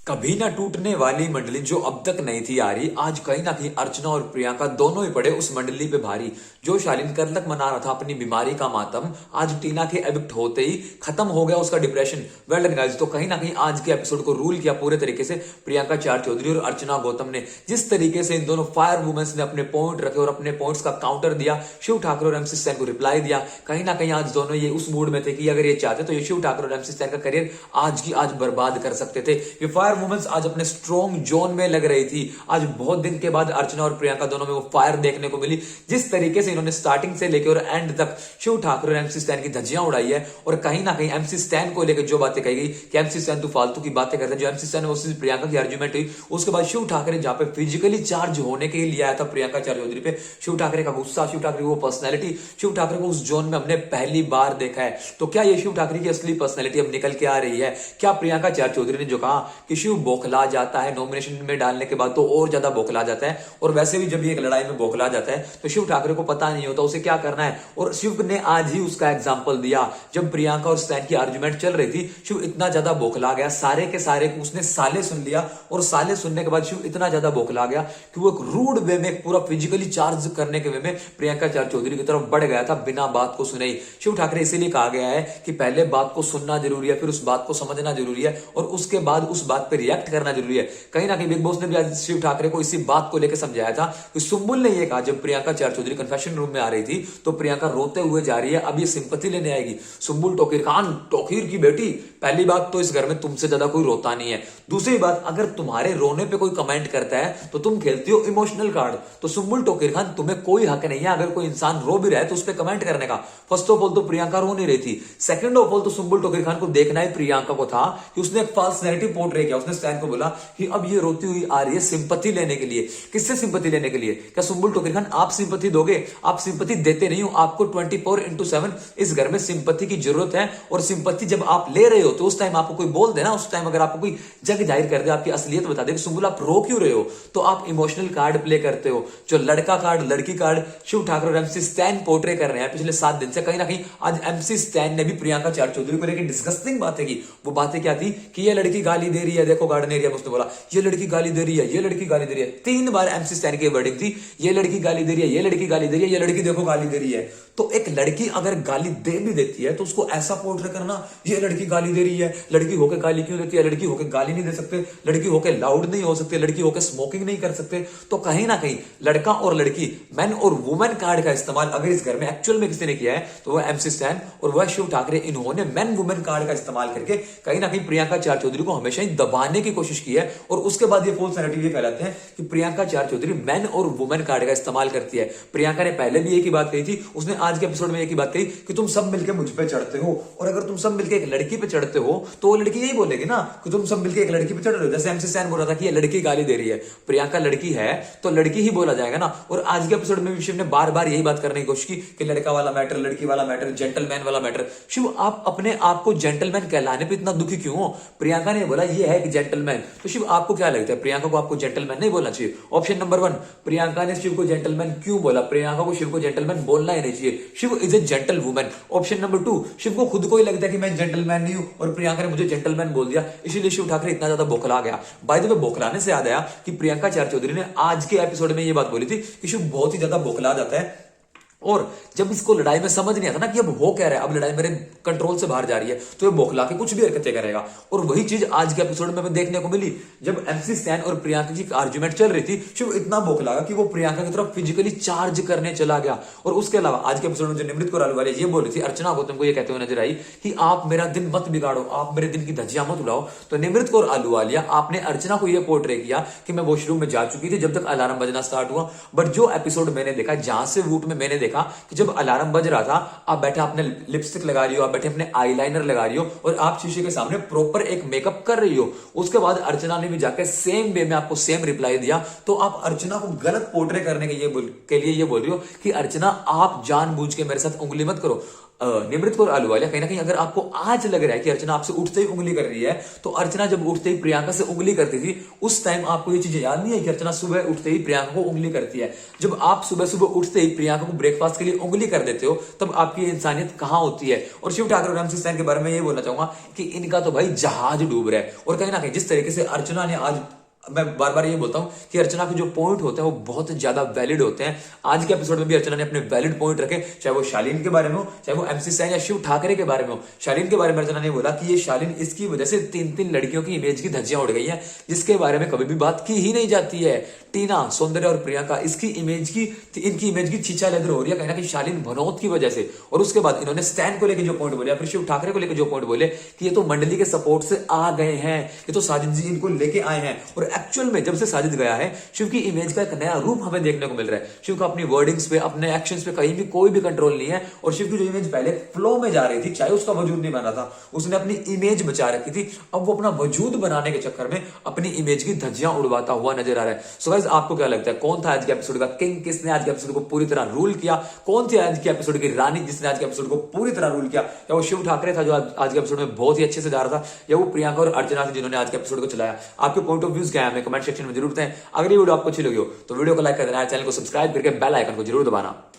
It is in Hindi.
कभी ना टूटने वाली मंडली जो अब तक नहीं थी आ रही, आज कहीं ना कहीं अर्चना और प्रियंका दोनों ही पड़े उस मंडली पे भारी। जो शालीन कर तक मना रहा था अपनी बीमारी का मातम, आज टीना के एविक्ट होते ही खत्म हो गया उसका डिप्रेशन। Well done guys. तो कहीं ना कहीं आज के एपिसोड को रूल किया पूरे तरीके से प्रियंका चार चौधरी और अर्चना गौतम ने। जिस तरीके से इन दोनों फायर वुमेन्स ने अपने पॉइंट रखे और अपने पॉइंट्स का काउंटर दिया, शिव ठाकुर और एमसी स्टैन को रिप्लाई दिया। कहीं ना कहीं आज दोनों ये उस मूड में थे कि अगर ये चाहते तो ये शिव ठाकुर और एमसी स्टैन का करियर आज की आज बर्बाद कर सकते थे। ये फायर वुमेन्स आज अपने स्ट्रॉन्ग जोन में लग रही थी। आज बहुत दिन के बाद अर्चना और प्रियंका दोनों में वो फायर देखने को मिली। जिस तरीके से इन्होंने स्टार्टिंग से लेकर और एंड तक शिव ठाकुर और एमसी स्टैन की धज्जियां उड़ाई है, और कहीं ना कहीं एमसी स्टैन को लेकर जो बातें कही गई कि एमसी स्टैन तू फालतू की बातें करता है, जो एमसी स्टैन उस प्रियंका की आर्ग्यूमेंट हुई, उसके बाद शिव ठाकरे जहां पे फिजिकली चार्ज होने के लिए आया था प्रियंका चार चौधरी पे, शिव ठाकरे का गुस्सा, शिव ठाकरे वो पर्सनैलिटी, शिव ठाकरे को उस जोन में हमने पहली बार देखा है। तो क्या ये शिव ठाकरे की असली पर्सनैलिटी अब निकल के आ रही है? क्या प्रियंका चार चौधरी ने जो कहा कि शिव बौखला जाता है नॉमिनेशन में डालने के बाद, तो और ज्यादा बौखला जाता है, और वैसे भी जब ये एक लड़ाई में बौखला जाता है तो शिव ठाकरे को पता नहीं होता उसे क्या करना है। और शिव ने आज ही उसका एग्जांपल दिया। जब प्रियंका और स्टैन की आर्ग्यूमेंट चल रही थी, शिव इतना ज्यादा बौखला गया, सारे के सारे उसने साले सुन लिया, और साले सुनने के बाद शिव इतना ज्यादा बौखला गया कि वो एक रूड वे में, पूरा फिजिकली चार्ज करने के वे में प्रियंका चार चौधरी की तरफ बढ़ गया था बिना बात को सुने ही। शिव ठाकरे इसीलिए कहा गया है कि पहले बात को सुनना जरूरी है, फिर उस बात को समझना जरूरी है, और उसके बाद उस बात पर रिएक्ट करना जरूरी है। कहीं ना कहीं बिग बॉस ने भी आज शिव ठाकरे को इसी बात को लेकर समझाया था कि सुम्बुल ने यह कहा, जब प्रियंका चार चौधरी कन्फेशन रूम में आ रही थी तो प्रियंका रोते हुए जा रही है, अब ये सिंपैथी लेने आएगी। सुम्बुल टोकीर खान, टोकीर की बेटी, पहली बात तो इस घर में तुमसे ज्यादा कोई रोता नहीं है। दूसरी बात, अगर तुम्हारे रोने पे कोई कमेंट करता है तो तुम खेलती हो इमोशनल कार्ड। तो सुम्बुल टोकीर खान, तुम्हें कोई हक नहीं है अगर कोई इंसान रो भी रहा है तो उस पर कमेंट करने का। फर्स्ट ऑफ ऑल तो प्रियंका रो नहीं रही थी। सेकंड ऑफ ऑल तो सुम्बुल टोकीर खान को देखना ही प्रियंका को था कि उसने एक फॉल्स नैरेटिव पोर्ट्रे किया। उसने स्टैन को बोला कि अब ये रोती हुई आ रही है सिंपैथी लेने के लिए। किससे सिंपैथी लेने के लिए? क्या सुम्बुल टोकीर खान आप सिंपैथी दोगे? आप सिंपैथी देते नहीं हो। आपको 24/7 इस घर में सिंपैथी की जरूरत है, और सिंपैथी जब आप ले रहे हो तो उस टाइम आपको कोई बोल देना, उस टाइम अगर आपको कोई जग जाहिर कर दे, आपकी असलियत बता दे कि सुम्बुल आप रो क्यों रहे हो, तो आप इमोशनल कार्ड प्ले करते हो। जो लड़का कार्ड, लड़की कार्ड शिव ठाकुर और एमसी स्टैन पोर्ट्रे कर रहे हैं पिछले 7 दिन से। कहीं ना कहीं आज एमसी स्टैन ने भी प्रियंका चार चौधरी को लेकर डिस्गस्टिंग बातें की। वो बातें क्या थी कि ये लड़की गाली दे रही है, देखो गार्डन एरिया में उसने बोला ये लड़की गाली दे रही है, ये लड़की गाली दे रही है। 3 बार एमसी स्टैन की वर्डिंग थी, ये लड़की गाली दे रही है, ये लड़की गाली दे रही है, ये लड़की देखो गाली दे रही है। तो एक लड़की अगर गाली दे भी देती है तो उसको ऐसा पोर्ट्रे करना, ये लड़की गाली दे रही है, लड़की होकर गाली क्यों देती है, लड़की होकर गाली नहीं दे सकते, लड़की होकर लाउड नहीं हो सकते, लड़की होकर स्मोकिंग नहीं कर सकते। तो कहीं ना कहीं लड़का और लड़की, मैन और वुमेन कार्ड का इस्तेमाल अगर इस घर में एक्चुअल में किसी ने किया है तो वह एमसी स्टैन और वह शिव ठाकरे। इन्होंने मैन वुमेन कार्ड का इस्तेमाल करके कहीं ना कहीं प्रियंका चार चौधरी को हमेशा ही दबाने की कोशिश की है, और उसके बाद ये फॉल्स नैरेटिव ये फैलाते हैं कि प्रियंका चार चौधरी मैन और वुमेन कार्ड का इस्तेमाल करती है। प्रियंका ने पहले भी एक ही बात कही थी, उसने आज के एपिसोड में एक ही बात कही कि तुम सब मिलकर मुझ पे चढ़ते हो, और अगर तुम सब मिलकर एक लड़की पे चढ़ते हो तो वो लड़की यही बोलेगी ना कि तुम सब मिलकर एक लड़की पे चढ़ रहे हो। जैसे एमसी स्टैन बोल रहा था कि ये लड़की गाली दे रही है, प्रियंका लड़की है तो लड़की ही बोला जाएगा ना। और आज के एपिसोड में भी शिव ने बार बार यही बात करने की कोशिश की कि लड़का वाला मैटर, लड़की वाला मैटर, जेंटलमैन वाला मैटर। शिव आप अपने आप को जेंटलमैन कहलाने पे इतना दुखी क्यों हो? प्रियंका ने बोला ये है कि जेंटलमैन, तो शिव आपको क्या लगता है प्रियंका को आपको जेंटलमैन नहीं बोलना चाहिए? ऑप्शन नंबर 1, प्रियंका ने शिव को जेंटलमैन क्यों बोला? प्रियंका को शिव को जेंटलमैन बोलना ही नहीं चाहिए। Shiv is a gentle woman. Option number 2, Shiv को खुद को ही लगता है कि मैं जेंटलमैन नहीं हूं और प्रियंका ने मुझे जेंटलमैन बोल दिया, इसीलिए शिव ठाकरे इतना ज्यादा बौखला गया। बाय द वे, बौखलाने से याद आया कि प्रियंका चार चौधरी ने आज के एपिसोड में यह बात बोली थी कि शिव बहुत ही ज्यादा बौखला जाता है, और जब इसको लड़ाई में समझ नहीं आता ना कि अब हो क्या रहा है, अब लड़ाई मेरे कंट्रोल से बाहर जा रही है, तो ये बौखला के कुछ भी हरकतें करेगा। और वही चीज आज के एपिसोड में हमें देखने को मिली। जब एमसी स्टैन और प्रियंका की आर्ग्यूमेंट चल रही थी, शिव इतना बौखला कि वो प्रियंका की तरफ फिजिकली चार्ज करने चला गया। और उसके अलावा आज के एपिसोड में जो निमृत कौर आलूवालिया ये बोल रही थी, अर्चना गौतम को ये कहते हुए नजर आई कि आप मेरा दिन मत बिगाड़ो, आप मेरे दिन की धज्जियां मत उड़ाओ। तो निमृत कौर आलूवालिया आपने अर्चना को यह पोर्ट्रे किया कि मैं वॉशरूम में जा चुकी थी जब तक अलार्म बजना स्टार्ट हुआ। बट जो एपिसोड मैंने देखा, जहां से वूट में मैंने देखा कि जब अलार्म बज रहा था, आप बैठे अपने लिपस्टिक लगा रही हो, आप बैठे अपने आईलाइनर लगा रही हो, और आप शीशे के सामने प्रॉपर एक मेकअप कर रही हो। उसके बाद अर्चना ने भी जाकर सेम वे में आपको सेम रिप्लाई दिया। तो आप अर्चना को गलत पोर्ट्रे करने के लिए ये बोल रही हो कि अर्चना आप जानबूझ के मेरे साथ उंगली मत करो। निमृत कौर अहलूवालिया, कहीं ना कहीं अगर आपको आज लग रहा है कि अर्चना आपसे उठते ही उंगली कर रही है, तो अर्चना जब उठते ही प्रियंका से उंगली करती थी उस टाइम आपको ये चीज याद नहीं है कि अर्चना सुबह उठते ही प्रियंका को उंगली करती है। जब आप सुबह सुबह उठते ही प्रियंका को ब्रेकफास्ट के लिए उंगली कर देते हो तब आपकी इंसानियत कहां होती है। और शिव ठाकरे और एमसी स्टैन के बारे में ये बोलना चाहूंगा कि इनका तो भाई जहाज डूब रहा है। और कहीं ना कहीं जिस तरीके से अर्चना ने आज, मैं बार बार ये बोलता हूं कि अर्चना के जो पॉइंट होते हैं वो बहुत ज्यादा वैलिड होते हैं। आज के एपिसोड में भी अर्चना ने अपने वैलिड पॉइंट रखे, चाहे वो शालीन के बारे में हो, चाहे वो एमसी स्टैन या शिव ठाकरे के बारे में हो। शालीन के बारे में अर्चना ने बोला कि ये शालीन, इसकी वजह से 3-3 लड़कियों की इमेज की धज्जियां उड़ गई हैं, जिसके बारे में कभी भी बात की ही नहीं जाती है। टीना, सौंदर्य और प्रियंका, इनकी इमेज की छीछा लेदर हो रही है कहीं ना कहीं शालीन भनोत की वजह से। और उसके बाद इन्होंने स्टैन को लेकर जो पॉइंट बोले, फिर शिव ठाकरे को लेकर जो पॉइंट बोले कि ये तो मंडली के सपोर्ट से आ गए हैं, ये तो साजिद जी इनको लेके आए हैं। और एक्चुअल में जब से साजिद गया है, शिव की इमेज का एक नया रूप हमें देखने को मिल रहा है। शिव का अपनी वर्डिंग्स पे, अपने एक्शंस पे कहीं भी कोई भी कंट्रोल नहीं है। और शिव की जो इमेज पहले फ्लो में जा रही थी, चाहे उसका वजूद नहीं बना था, उसने अपनी इमेज बचा रखी थी, अब वो अपना वजूद बनाने के चक्कर में अपनी इमेज की धज्जियां उड़वाता हुआ नजर आ रहा है। सो गाइस, आपको क्या लगता है कौन था आज के एपिसोड का किंग? किसने आज के एपिसोड को पूरी तरह रूल किया? कौन थी आज के एपिसोड की रानी जिसने आज के एपिसोड को पूरी तरह रूल किया? या वो शिव ठाकरे था जो आज के एपिसोड में बहुत ही अच्छे से जा रहा था, या वो प्रियंका और अर्चना थी जिन्होंने आज के एपिसोड को चलाया? आपके पॉइंट ऑफ व्यूज क्या है हमें कमेंट सेक्शन में जरूर बताएं। अगर ये वीडियो आपको अच्छी लगी हो तो वीडियो को लाइक कर देना, चैनल को सब्सक्राइब करके बेल आइकन को जरूर दबाना।